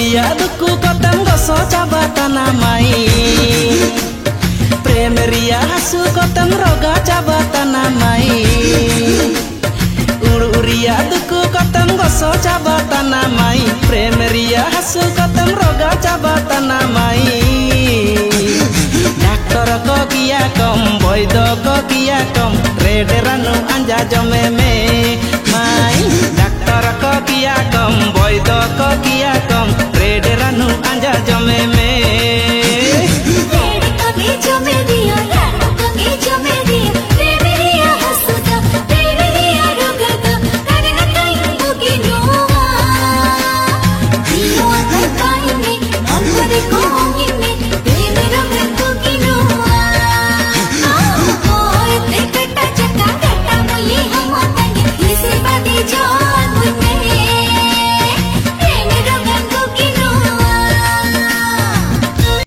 ria duku kotem goso coba tanah mai Prem ria hasu kotem roga coba tanah mai Ria duku kotem goso coba tanah mai Prem ria hasu kotem roga coba tanah mai Dokter ko kia kom boydo ko kia kom rede ranu anja jome me mai Dokter ko kia kom boydo ko kia kom rede ranu anja jome me